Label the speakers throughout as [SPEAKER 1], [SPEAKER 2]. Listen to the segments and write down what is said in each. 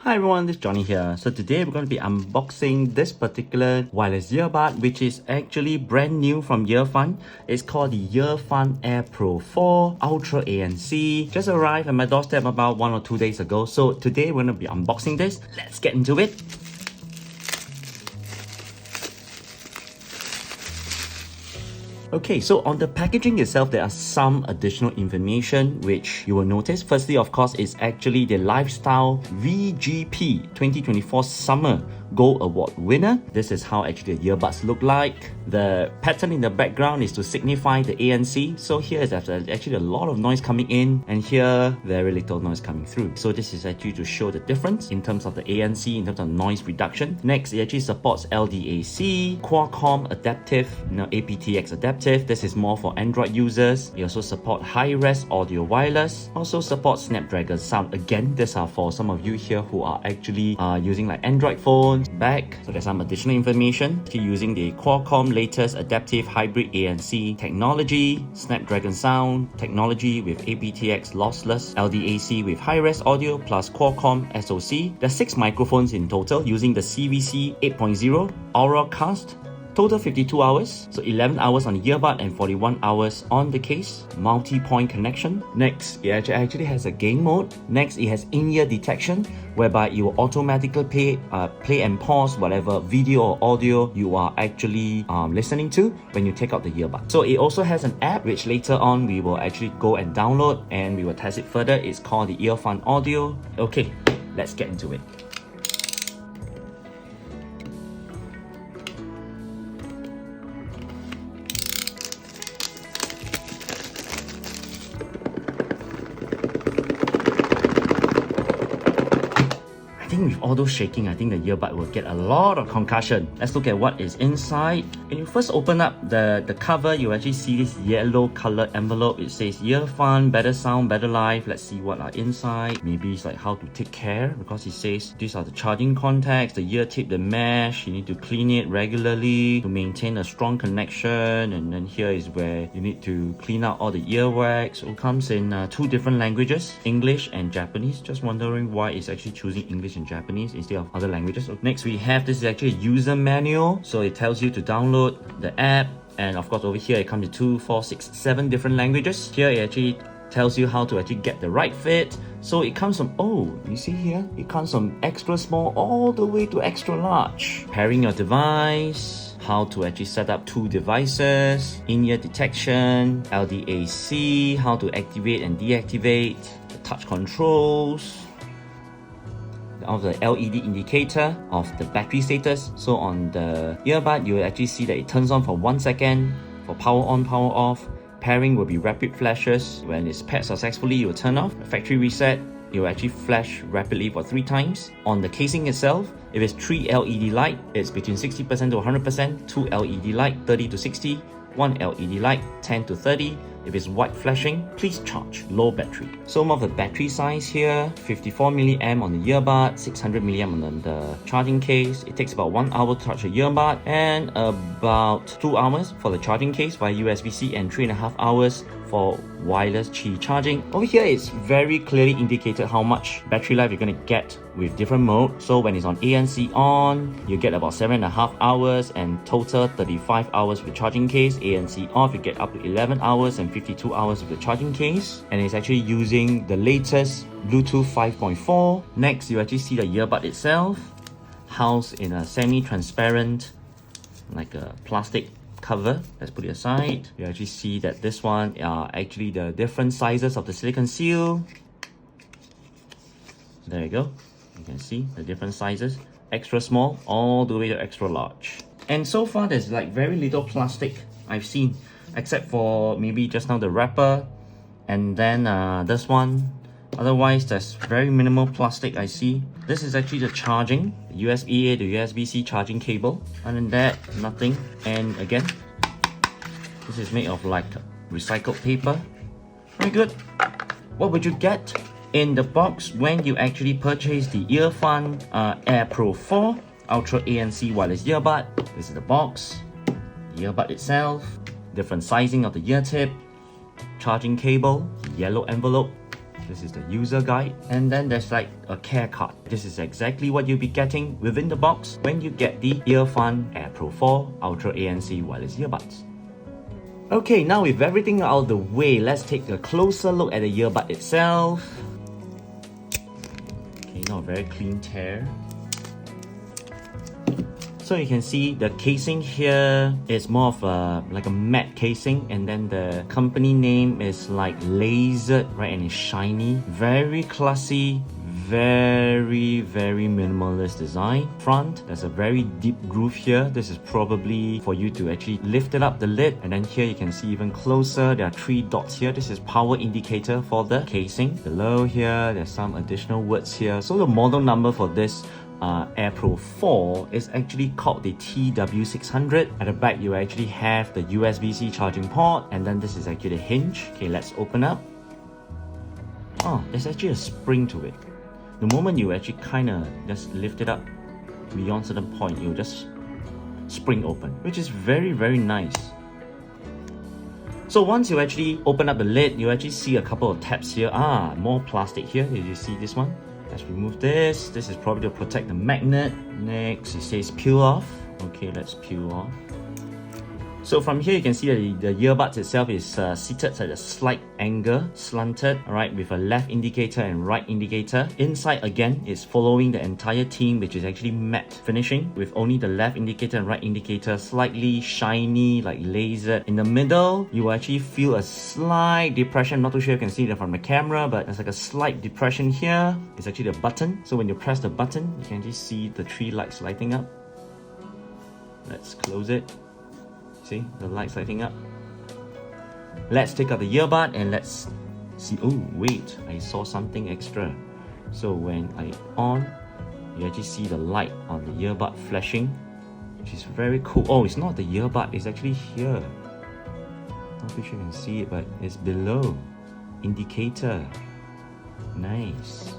[SPEAKER 1] Hi everyone, this is Johnny here. So today we're going to be unboxing this particular wireless earbud, which is actually brand new from Earfun. It's called the Earfun Air Pro 4 Ultra ANC. Just arrived at my doorstep about 1 or 2 days ago. So today we're going to be unboxing this. Let's get into it. Okay, so on the packaging itself, there are some additional information which you will notice. Firstly, of course, is actually the Lifestyle VGP 2024 Summer Gold Award winner. This is how actually the earbuds look like. The pattern in the background is to signify the ANC. So here is actually a lot of noise coming in, and here very little noise coming through. So this is actually to show the difference in terms of the ANC, in terms of noise reduction. Next, it actually supports LDAC, Qualcomm Adaptive, aptX Adaptive. This is more for Android users. It also supports high-res audio wireless. Also supports Snapdragon sound. Again, these are for some of you here who are actually using like Android phones. Back, so there's some additional information. Using the Qualcomm latest adaptive hybrid ANC technology, Snapdragon sound technology with aptX lossless, LDAC with high-res audio plus Qualcomm SoC. There's 6 microphones in total using the CVC 8.0 Auracast. Total 52 hours, so 11 hours on the earbud and 41 hours on the case. Multi-point connection. Next, it actually has a game mode. Next, it has in-ear detection, whereby it will automatically play and pause whatever video or audio you are actually listening to when you take out the earbud. So it also has an app, which later on we will actually go and download and we will test it further. It's called the Earfun Audio. Okay, let's get into it. With all those shaking, I think the earbud will get a lot of concussion. Let's look at what is inside. When you first open up the cover, you actually see this yellow color envelope. It says Earfun, better sound, better life. Let's see what are inside. Maybe it's like how to take care, because it says these are the charging contacts, the ear tip, the mesh. You need to clean it regularly to maintain a strong connection. And then here is where you need to clean out all the earwax. It comes in 2 different languages, English and Japanese. Just wondering why it's actually choosing English and Japanese instead of other languages. So next we have, this is actually a user manual. So it tells you to download the app, and of course over here it comes in 2, 4, 6, 7 different languages. Here it actually tells you how to actually get the right fit. So it comes from, you see here, it comes from extra small all the way to extra large. Pairing your device, how to actually set up 2 devices, in-ear detection, LDAC, how to activate and deactivate, the touch controls, of the LED indicator of the battery status. So on the earbud, you will actually see that it turns on for 1 second for power on, power off. Pairing will be rapid flashes. When it's paired successfully, it will turn off. Factory reset, it will actually flash rapidly for 3 times. On the casing itself, if it's 3 LED light, it's between 60% to 100%, 2 LED light, 30 to 60, 1 LED light, 10 to 30. If it's white flashing, please charge, low battery. Some of the battery size here, 54 mAh on the earbud, 600 mAh on the charging case. It takes about 1 hour to charge the earbud and about 2 hours for the charging case via USB-C and 3.5 hours for wireless Qi charging. Over here, it's very clearly indicated how much battery life you're going to get with different modes. So when it's on ANC on, you get about 7.5 hours and total 35 hours with the charging case. ANC off, you get up to 11 hours and 52 hours with the charging case. And it's actually using the latest Bluetooth 5.4. Next, you actually see the earbud itself, housed in a semi-transparent, like a plastic cover. Let's put it aside. You actually see that this one are actually the different sizes of the silicone seal. There you go. You can see the different sizes, extra small all the way to extra large. And so far there's like very little plastic I've seen, except for maybe just now the wrapper and then this one. Otherwise there's very minimal plastic I see. This is actually the charging, USB-A to USB-C charging cable. Other than that, nothing. And again, this is made of like recycled paper. Very good. What would you get in the box when you actually purchase the Earfun Air Pro 4 Ultra ANC wireless earbud? This is the box, the earbud itself, different sizing of the ear tip, charging cable, yellow envelope, This is the user guide. And then there's like a care card. This is exactly what you'll be getting within the box when you get the Earfun Air Pro 4 Ultra ANC wireless earbuds. Okay, now with everything out of the way, let's take a closer look at the earbud itself. Okay, not a very clean tear. So you can see the casing here is more of like a matte casing, and then the company name is like lasered, right, and it's shiny. Very classy, very minimalist design. Front, there's a very deep groove here. This is probably for you to actually lift it up the lid, and then here you can see even closer, there are 3 dots here. This is power indicator for the casing. Below here, there's some additional words here. So the model number for this Air Pro 4 is actually called the TW600. At the back, you actually have the USB-C charging port, and then this is actually the hinge. Okay, let's open up. Oh, there's actually a spring to it. The moment you actually kind of just lift it up beyond certain point, you'll just spring open, which is very nice. So once you actually open up the lid, you actually see a couple of tabs here. More plastic here. Did you see this one? Let's remove this. This is probably to protect the magnet. Next, it says peel off. Okay, let's peel off. So from here, you can see the earbuds itself is seated at a slight angle, slanted, alright, with a left indicator and right indicator. Inside, again, is following the entire theme, which is actually matte finishing, with only the left indicator and right indicator slightly shiny, like lasered. In the middle, you will actually feel a slight depression. Not too sure if you can see that from the camera, but there's like a slight depression here. It's actually the button. So when you press the button, you can just see the 3 lights lighting up. Let's close it. See, the lights lighting up. Let's take out the earbud and let's see. Oh, wait, I saw something extra. So when I on, you actually see the light on the earbud flashing, which is very cool. Oh, it's not the earbud, it's actually here. Not sure you can see it, but it's below. Indicator. Nice.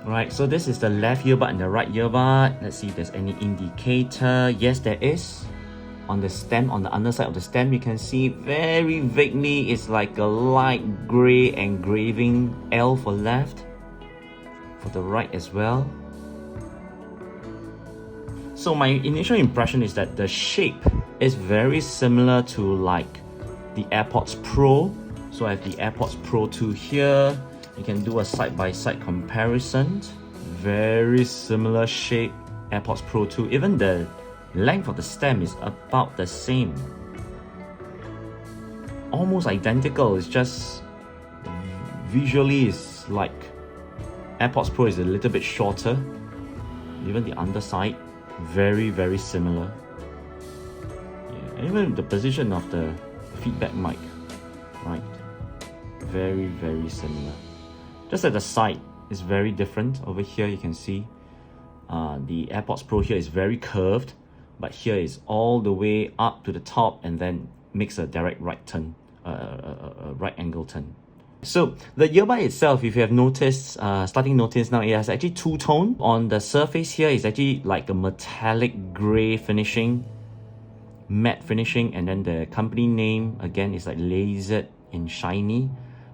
[SPEAKER 1] Right, so this is the left earbud and the right earbud. Let's see if there's any indicator. Yes, there is. On the stem, on the underside of the stem, you can see very vaguely it's like a light grey engraving L for left, for the right as well. So my initial impression is that the shape is very similar to like the AirPods Pro. So I have the AirPods Pro 2 here. You can do a side-by-side comparison. Very similar shape, AirPods Pro 2. Even the length of the stem is about the same. Almost identical, it's just visually it's like AirPods Pro is a little bit shorter. Even the underside, very similar. Yeah, even the position of the feedback mic, right? Very similar. Just at the side is very different. Over here you can see the AirPods Pro here is very curved, but here is all the way up to the top and then makes a direct right turn, a right angle turn. So the earbud itself, if you have noticed, starting to notice now, it has actually 2-tone. On the surface here is actually like a metallic grey finishing, matte finishing, and then the company name again is like lasered in shiny.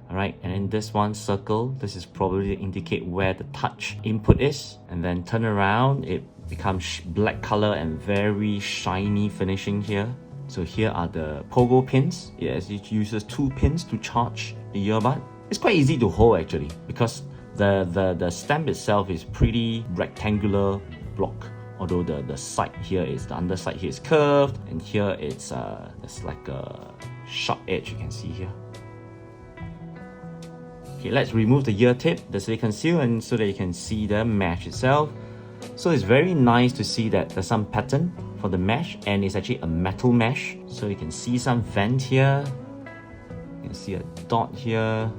[SPEAKER 1] Alright, and then this one circle, this is probably to indicate where the touch input is, and then turn around, it becomes black color and very shiny finishing here. So here are the pogo pins. It uses 2 pins to charge the earbud. It's quite easy to hold actually, because the stem itself is pretty rectangular block, although the side here is, the underside here is curved, and here it's there's like a sharp edge you can see here. Okay, let's remove the ear tip, the silicone seal, and so that you can see the mesh itself. So it's very nice to see that there's some pattern for the mesh, and it's actually a metal mesh. So you can see some vent here. You can see a dot here,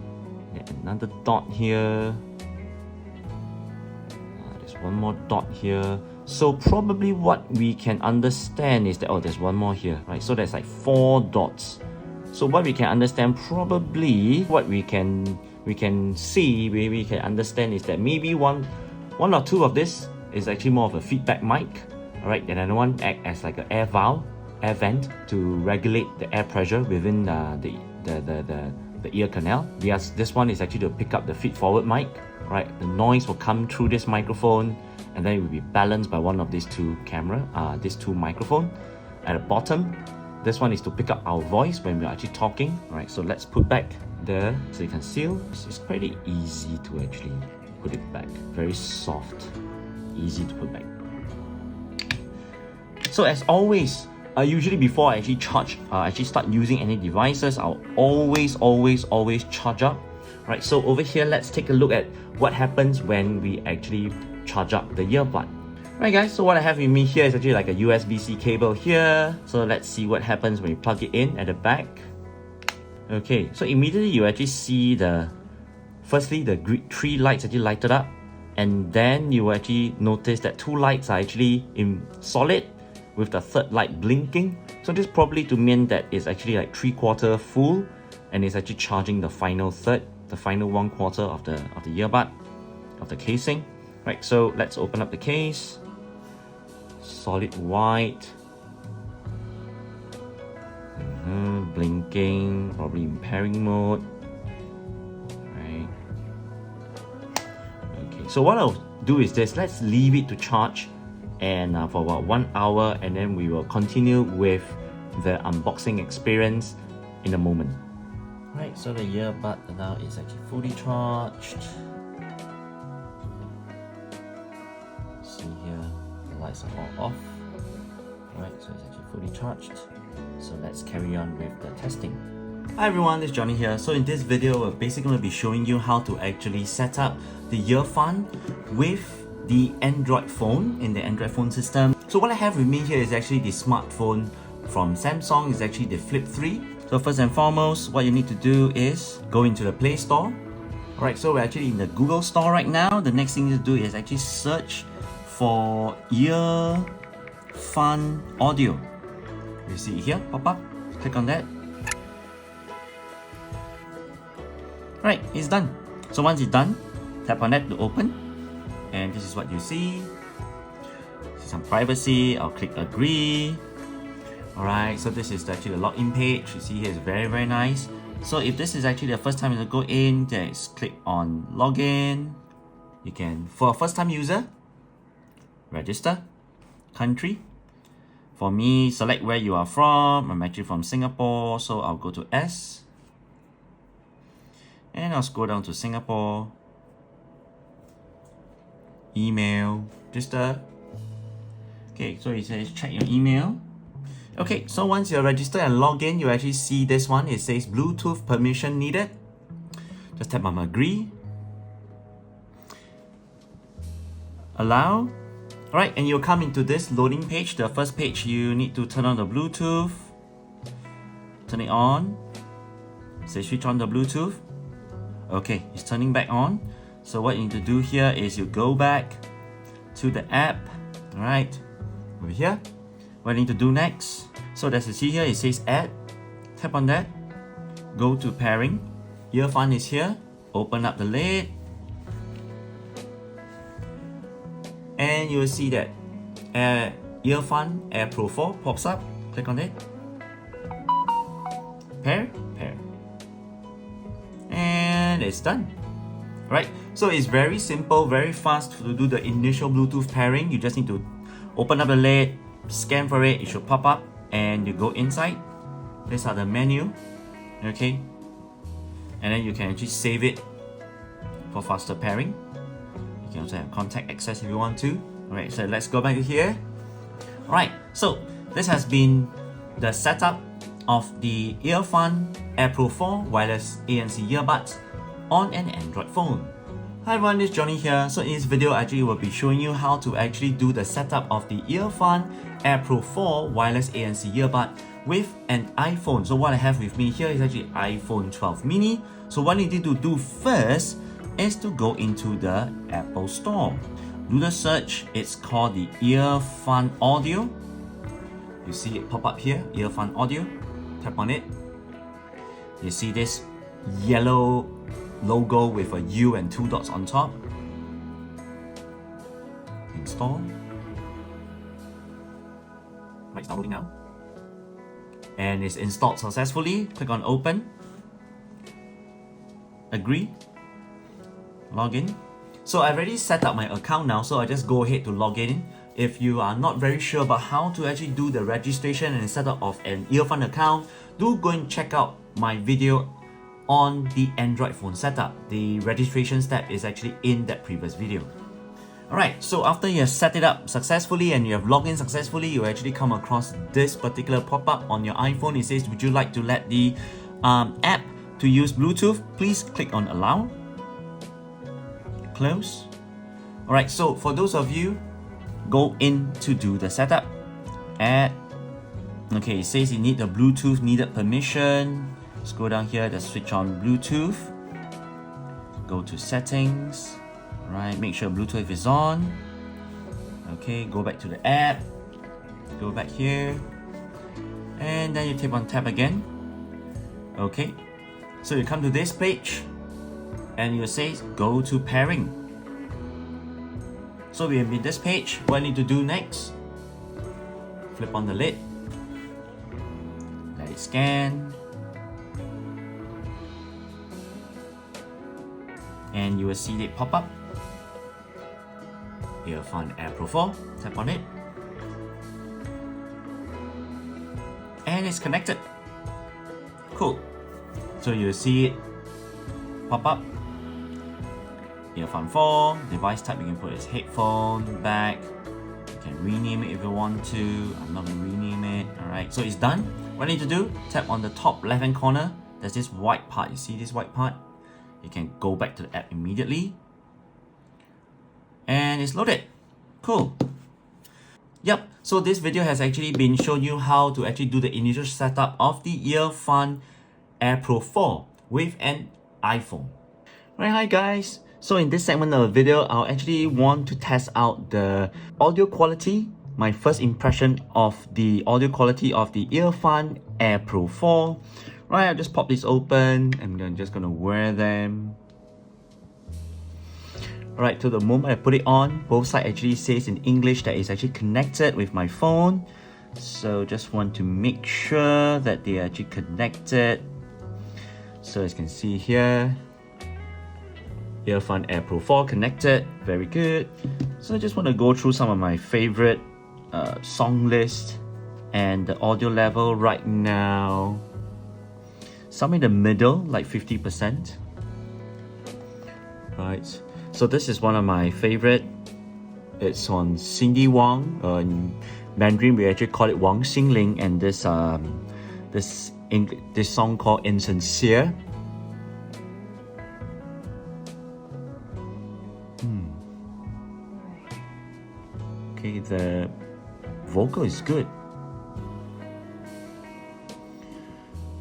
[SPEAKER 1] another dot here. There's one more dot here. So probably what we can understand is that, oh, there's one more here, right? So there's like 4 dots. So what we can understand, probably what we can see, we can understand is that maybe one or two of this is actually more of a feedback mic, alright, and another one act as like an air valve, air vent to regulate the air pressure within the the ear canal. This one is actually to pick up the feed-forward mic, right? The noise will come through this microphone, and then it will be balanced by one of these two microphones. At the bottom, this one is to pick up our voice when we're actually talking. Right, so let's put back the silicone seal. It's pretty easy to actually put it back. Very soft, easy to put back. So as always, usually before I actually start using any devices, I'll always charge up. Right, so over here, let's take a look at what happens when we actually charge up the earbud. Right guys, so what I have with me here is actually like a USB-C cable here. So let's see what happens when you plug it in at the back. Okay, so immediately you actually see firstly the 3 lights actually lighted up, and then you actually notice that 2 lights are actually in solid with the 3rd light blinking. So this probably to mean that it's actually like 3/4 full, and it's actually charging the final third, the final 1/4 of the earbud, of the casing. Right, so let's open up the case. Solid white. Blinking, probably in pairing mode. Right. Okay, so what I'll do is this. Let's leave it to charge and for about 1 hour, and then we will continue with the unboxing experience in a moment. Right, so the earbud now is actually fully charged. See here, the lights are all off. Right, so it's actually fully charged. So let's carry on with the testing. Hi everyone, it's Johnny here. So in this video, we're basically going to be showing you how to actually set up the Earfun with the Android phone in the Android phone system. So what I have with me here is actually the smartphone from Samsung. It's actually the Flip 3. So first and foremost, what you need to do is go into the Play Store. Alright, so we're actually in the Google Store right now. The next thing to do is actually search for Earfun Audio. You see it here, pop up, click on that. Right, it's done. So once it's done, tap on that to open. And this is what you see. Some privacy, I'll click agree. Alright, so this is actually the login page. You see here, it's very nice. So if this is actually the first time you go in, just click on login. You can, for a first time user, register, country. For me, select where you are from. I'm actually from Singapore, so I'll go to S. And I'll scroll down to Singapore. Email, register. Okay, so it says check your email. Okay, so once you're registered and log in, you actually see this one. It says Bluetooth permission needed. Just tap on agree. Allow. Alright, and you'll come into this loading page. The first page, you need to turn on the Bluetooth. Turn it on. Say switch on the Bluetooth. Okay, it's turning back on. So what you need to do here is you go back to the app. Alright, over here. What you need to do next. So as you see here, it says add. Tap on that. Go to pairing. Earfun is here. Open up the lid. And you will see that Earfun Air Pro 4 pops up. Click on it. Pair. And it's done. Right? So it's very simple, very fast to do the initial Bluetooth pairing. You just need to open up the lid, scan for it, it should pop up, and you go inside. These are the menu. Okay? And then you can actually save it for faster pairing. You can also have contact access if you want to. Alright, so let's go back to here. Alright, so this has been the setup of the Earfun Air Pro 4 wireless ANC earbuds on an Android phone. Hi everyone, it's Johnny here. So in this video, actually will be showing you how to actually do the setup of the Earfun Air Pro 4 wireless ANC earbud with an iPhone. So what I have with me here is actually iPhone 12 mini. So what you need to do first is to go into the Apple Store. Do the search. It's called the Earfun Audio. You see it pop up here, Earfun Audio. Tap on it. You see this yellow logo with a U and 2 dots on top. Install. Right, it's downloading now. And it's installed successfully. Click on open. Agree. Log in. So I've already set up my account now, so I just go ahead to log in. If you are not very sure about how to actually do the registration and setup of an Earfun account, do go and check out my video on the Android phone setup. The registration step is actually in that previous video. Alright, so after you have set it up successfully and you have logged in successfully, you actually come across this particular pop-up on your iPhone. It says, would you like to let the app to use Bluetooth? Please click on allow. Close. Alright, so for those of you, go in to do the setup. Add. Okay, it says you need the Bluetooth needed permission. Let's go down here, let's switch on Bluetooth. Go to settings. Right, make sure Bluetooth is on. Okay, go back to the app. Go back here. And then you tap on tab again. Okay, so you come to this page and you say go to pairing. So we have in this page. What I need to do next, flip on the lid, let it scan, and you will see it pop up. Earfun Air Pro 4, tap on it, and it's connected. Cool. So you'll see it pop up. Earfun 4, device type you can put as headphone, back. You can rename it if you want to. I'm not going to rename it. Alright, so it's done. What I need to do, tap on the top left hand corner. There's this white part. You see this white part? You can go back to the app immediately. And it's loaded. Cool. Yep, so this video has actually been showing you how to actually do the initial setup of the Earfun Air Pro 4 with an iPhone. Right, hi guys. So in this segment of the video, I'll actually want to test out the audio quality, my first impression of the audio quality of the Earfun Air Pro 4. Right, I'll just pop this open. I'm just gonna wear them. Alright, to the moment I put it on, both sides actually says in English that it's actually connected with my phone. So just want to make sure that they are actually connected. So as you can see here, Earfun Air Pro 4 connected, very good. So I just want to go through some of my favorite song list and the audio level right now. Some in the middle, like 50%. Right, so this is one of my favorite. It's on Cindy Wang. In Mandarin, we actually call it Wang Xingling, and this song called Insincere. Okay, the vocal is good.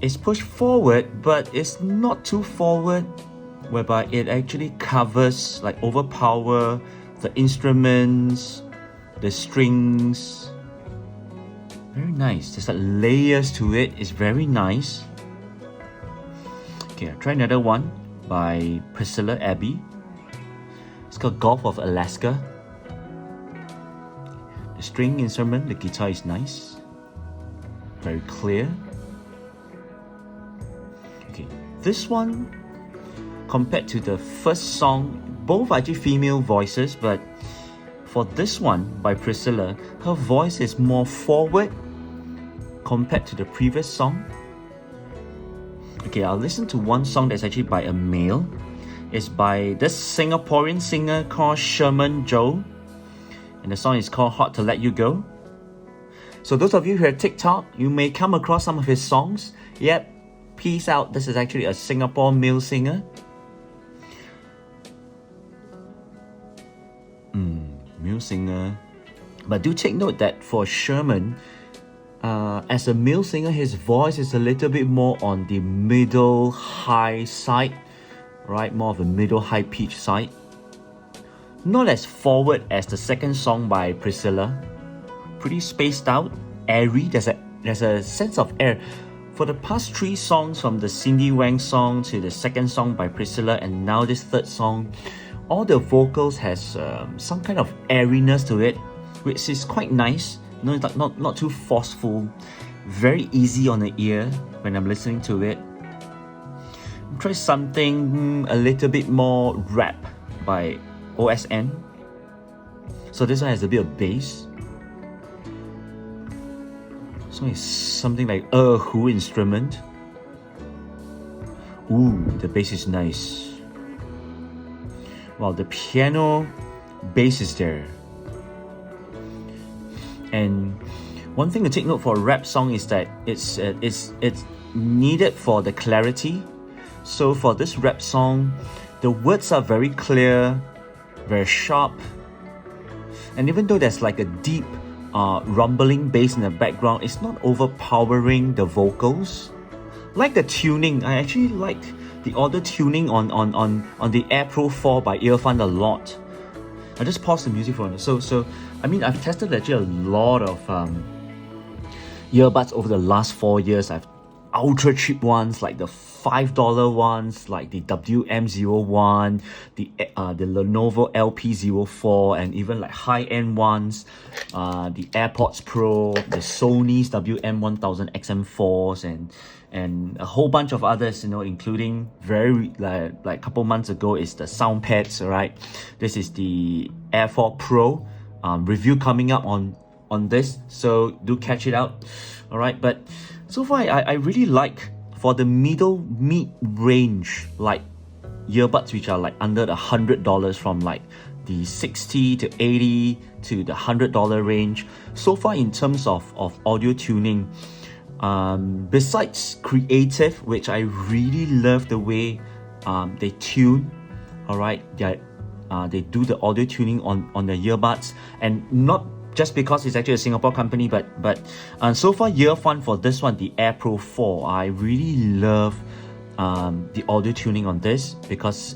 [SPEAKER 1] It's pushed forward, but it's not too forward, whereby it actually covers, like overpower the instruments, the strings. Very nice. There's like layers to it. It's very nice. Okay, I'll try another one by Priscilla Abbey. It's called Gulf of Alaska. The string instrument, the guitar is nice. Very clear. Okay, this one, compared to the first song, both are actually female voices, but for this one by Priscilla, her voice is more forward compared to the previous song. Okay, I'll listen to one song that's actually by a male. It's by this Singaporean singer called Sherman Joe, and the song is called Hot to Let You Go. So those of you who are TikTok, you may come across some of his songs. Yep, peace out, this is actually a Singapore male singer. Male singer. But do take note that for Sherman, as a male singer, his voice is a little bit more on the middle high side, right? More of a middle high pitch side. Not as forward as the second song by Priscilla. Pretty spaced out, airy. There's a sense of air. For the past three songs, from the Cindy Wang song to the second song by Priscilla and now this third song, all the vocals has some kind of airiness to it, which is quite nice. Not too forceful. Very easy on the ear when I'm listening to it. try something a little bit more rap by OSN. So this one has a bit of bass. So it's something like Earfun instrument. Ooh, the bass is nice. Well, the piano bass is there. And one thing to take note for a rap song is that it's needed for the clarity. So for this rap song, the words are very clear, very sharp, and even though there's like a deep rumbling bass in the background, it's not overpowering the vocals. Like the tuning, I actually like the audio tuning on the Air Pro 4 by Earfun a lot. I just pause the music for a minute. So I mean, I've tested actually a lot of earbuds over the last 4 years. I've ultra cheap ones like the $5 ones, like the WM01, the Lenovo LP04, and even like high-end ones, the AirPods Pro, the Sony's WM1000 XM4s, and a whole bunch of others, you know, including very like a couple months ago is the sound pads. Right, this is the Air4 Pro review coming up on this, so do catch it out. All right, but so far I really like, for the mid-range like earbuds which are like under the $100, from like the $60 to $80 to the $100 range. So far in terms of audio tuning, besides creative, which I really love the way they tune, all right, they do the audio tuning on the earbuds, and not just because it's actually a Singapore company, but so far Earfun for this one, the Air Pro 4, I really love the audio tuning on this, because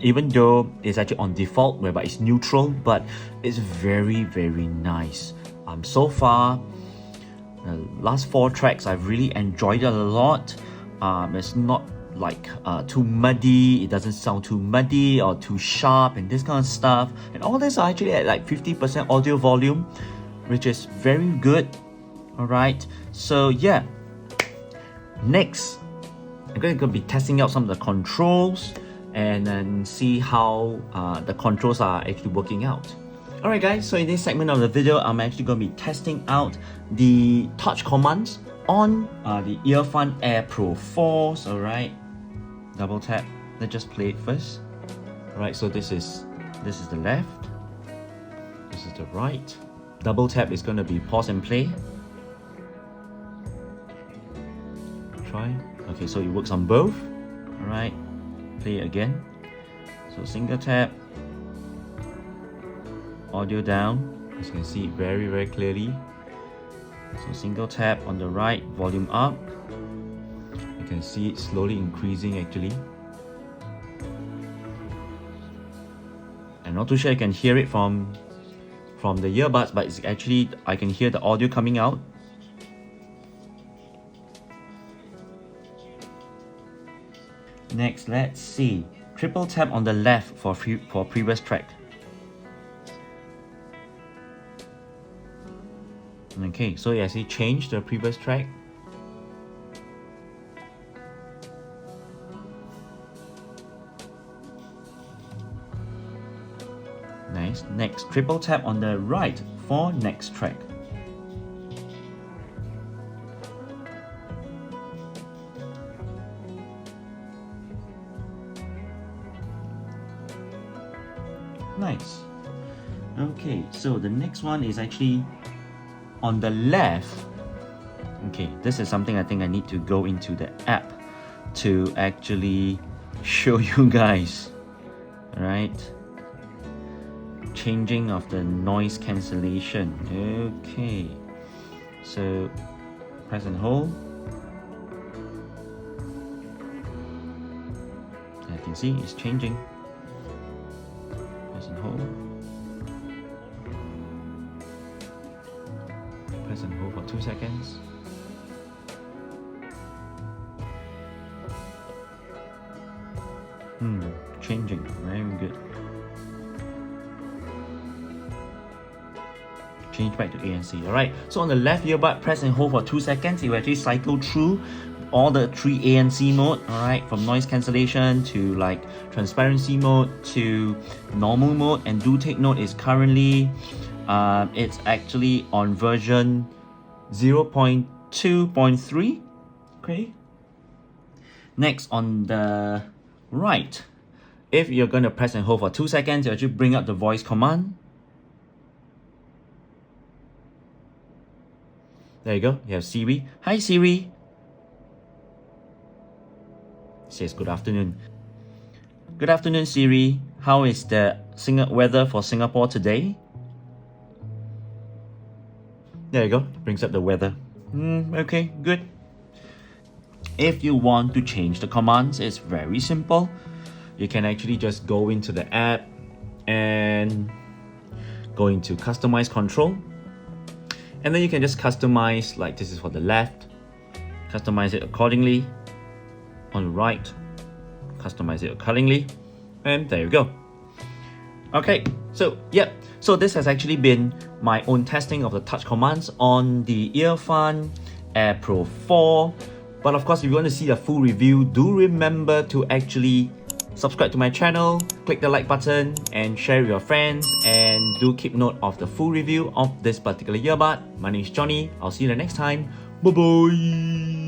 [SPEAKER 1] even though it's actually on default whereby it's neutral, but it's very, very nice. So far the last 4 tracks I've really enjoyed it a lot. It's not like too muddy, it doesn't sound too muddy or too sharp and this kind of stuff, and all this are actually at like 50% audio volume, which is very good. All right, so yeah, next I'm going to be testing out some of the controls and then see how the controls are actually working out. Alright guys, so in this segment of the video, I'm actually going to be testing out the touch commands on the Earfun Air Pro 4s. Alright, double tap, let's just play it first. Alright, so this is the left, this is the right. Double tap is going to be pause and play. Try. Okay, so it works on both. Alright, play it again. So single tap, audio down, as you can see very, very clearly. So single tap on the right, volume up. You can see it slowly increasing actually. I'm not too sure you can hear it from the earbuds, but it's actually, I can hear the audio coming out. Next, let's see. Triple tap on the left for previous track. Okay, so it actually changed the previous track. Nice. Next, triple tap on the right for next track. Nice. Okay, so the next one is actually on the left. Okay, this is something I think I need to go into the app to actually show you guys. Alright, changing of the noise cancellation. Okay, so press and hold. I can see it's changing. Press and hold. Press and hold for 2 seconds. Changing, very good. Change back to ANC. Alright, so on the left earbud, press and hold for 2 seconds. It will actually cycle through all the 3 ANC mode, alright, from noise cancellation to like transparency mode to normal mode. And do take note is currently it's actually on version 0.2.3. okay. Next, on the right, if you're going to press and hold for 2 seconds, you actually bring up the voice command. There you go. You have Siri. Hi Siri. Says good afternoon. Good afternoon, Siri. How is the weather for Singapore today? There you go. Brings up the weather. Okay, good. If you want to change the commands, it's very simple. You can actually just go into the app and go into customize control. And then you can just customize, like this is for the left. Customize it accordingly. On the right, customize it accordingly. And there you go. Okay, so yep. So this has actually been my own testing of the touch commands on the Earfun Air Pro 4. But of course, if you want to see a full review, do remember to actually subscribe to my channel, click the like button, and share with your friends. And do keep note of the full review of this particular earbud. My name is Johnny. I'll see you the next time. Bye bye.